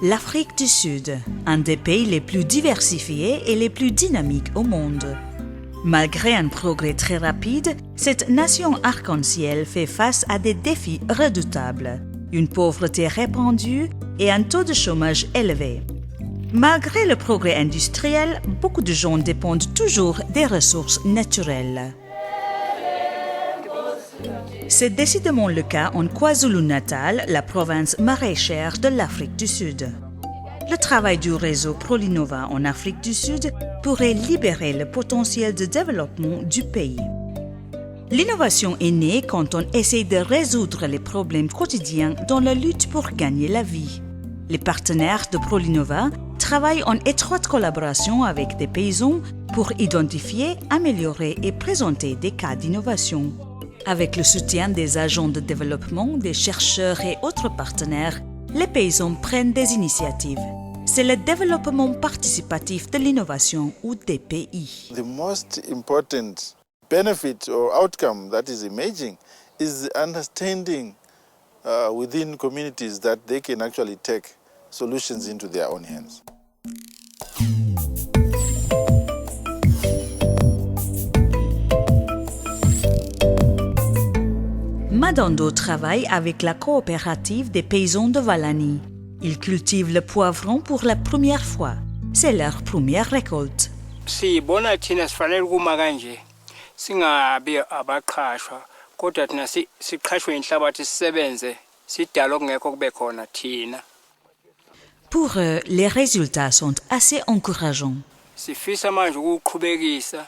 L'Afrique du Sud, un des pays les plus diversifiés et les plus dynamiques au monde. Malgré un progrès très rapide, cette nation arc-en-ciel fait face à des défis redoutables, une pauvreté répandue et un taux de chômage élevé. Malgré le progrès industriel, beaucoup de gens dépendent toujours des ressources naturelles. C'est décidément le cas en KwaZulu-Natal, la province maraîchère de l'Afrique du Sud. Le travail du réseau ProLinova en Afrique du Sud pourrait libérer le potentiel de développement du pays. L'innovation est née quand on essaie de résoudre les problèmes quotidiens dans la lutte pour gagner la vie. Les partenaires de ProLinova travaillent en étroite collaboration avec des paysans pour identifier, améliorer et présenter des cas d'innovation. Avec le soutien des agents de développement, des chercheurs et autres partenaires, les paysans prennent des initiatives. C'est le développement participatif de l'innovation ou DPI. The most important benefit or outcome that is emerging is the understanding within communities that they can actually take solutions into their own hands. Madando travaille avec la coopérative des paysans de Valani. Ils cultivent le poivron pour la première fois. C'est leur première récolte. Siyibona thina sifanele ukuma kanje singabi abaqhashwa kodwa thina siqhashwe inhlabathi sisebenze sidala okungekho kube khona thina. Pour eux, les résultats sont assez encourageants. Sifisa manje ukuqhubekisa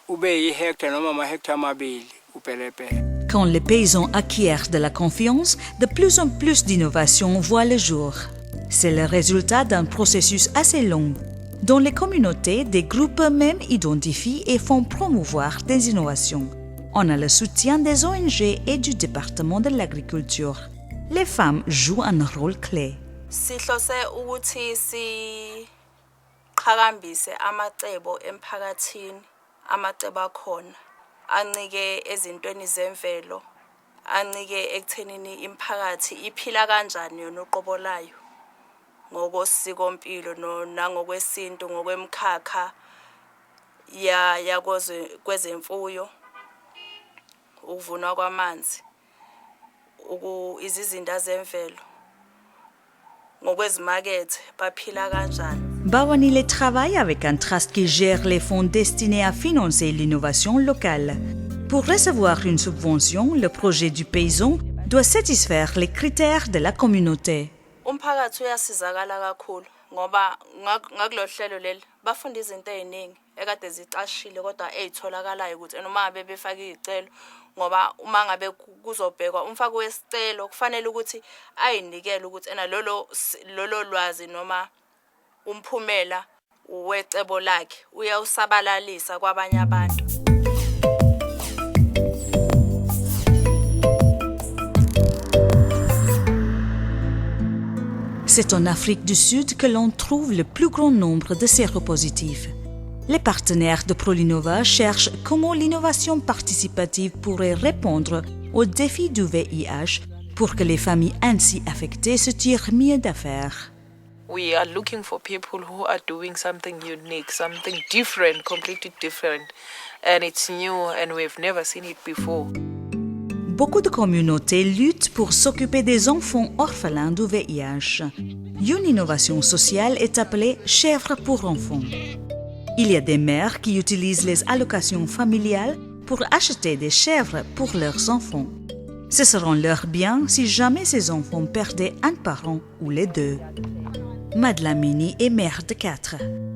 ube yi-hectare noma ama-hectare amabili upelepele. Quand les paysans acquièrent de la confiance, de plus en plus d'innovations voient le jour. C'est le résultat d'un processus assez long. Dans les communautés, des groupes eux-mêmes identifient et font promouvoir des innovations. On a le soutien des ONG et du département de l'agriculture. Les femmes jouent un rôle clé. Sihlose ukuthi siqhakambise amacebo emphakathini, amacebo akhona. Ancike ezintweni zemvelo, ancike ekuthenini imphakathi iphila kanjani yona uqobo layo ngokosikompilo nangokwesintu ngokwemkhakha kwezemfuyo, ukuvunwa kwamanzi, izizinda zemvelo, ngokwezimakethe baphila kanjani. Bawanile travaille avec un trust qui gère les fonds destinés à financer l'innovation locale. Pour recevoir une subvention, le projet du paysan doit satisfaire les critères de la communauté. Umphakathi uyasizakala kakhulu ngoba ngakulo hlelo leli bafunda izinto eziningi ekade zicashile kodwa ezitholakalayo ukuthi noma ngabe befake izicelo ngoba uma ngabe kuzobhekwa umfaki wesicelo kufanele ukuthi ayinikele ukuthi lolo lwazi noma umphumela wecebo lakhe uyawusabalalisa kwabanye abantu. C'est en Afrique du Sud que l'on trouve le plus grand nombre de séropositifs. Les partenaires de ProLinova cherchent comment l'innovation participative pourrait répondre aux défis du VIH pour que les familles ainsi affectées se tirent mieux d'affaire. We are looking for people who are doing something unique, something different, completely different. And it's new and we've never seen it before. Beaucoup de communautés luttent pour s'occuper des enfants orphelins du VIH. Une innovation sociale est appelée chèvre pour enfants. Il y a des mères qui utilisent les allocations familiales pour acheter des chèvres pour leurs enfants. Ce seront leurs biens si jamais ces enfants perdaient un parent ou les deux. Madlamini est mère de 4.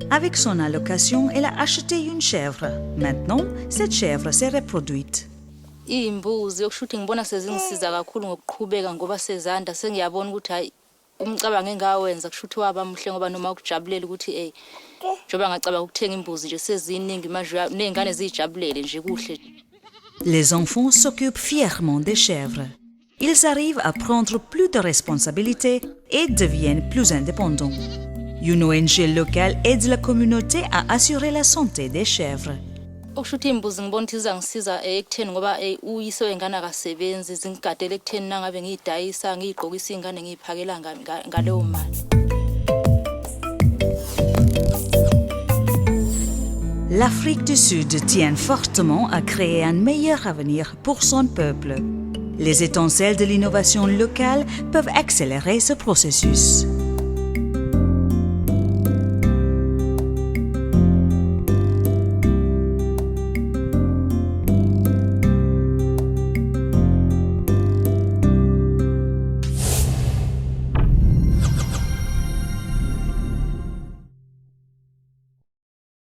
Avec son allocation, elle a acheté une chèvre. Maintenant, cette chèvre s'est reproduite. Imbuzi yokushuthi ngibona sezingisiza kakhulu ngokuqhubeka ngoba sezanda sengiyabona ukuthi hayi umcabango engawenza kushuthi waba muhle ngoba noma ukujabulela ukuthi njoba ngacabanga ukuthenga imbuzi nje seziningi manje nezingane zijabulele nje kuhle. Les enfants s'occupent fièrement des chèvres. Ils arrivent à prendre plus de responsabilités et deviennent plus indépendants. Une ONG locale aide la communauté à assurer la santé des chèvres. Okushuthi imbuzi ngibona ukuthi izangisiza ekutheni ngoba uyise wengane akasebenzi zingigadele ekutheni nangabe ngiyidayisa ngiyigqokisa ingane ngiyiphakela ngaleyo mali. L'Afrique du Sud tient fortement à créer un meilleur avenir pour son peuple. Les étincelles de l'innovation locale peuvent accélérer ce processus.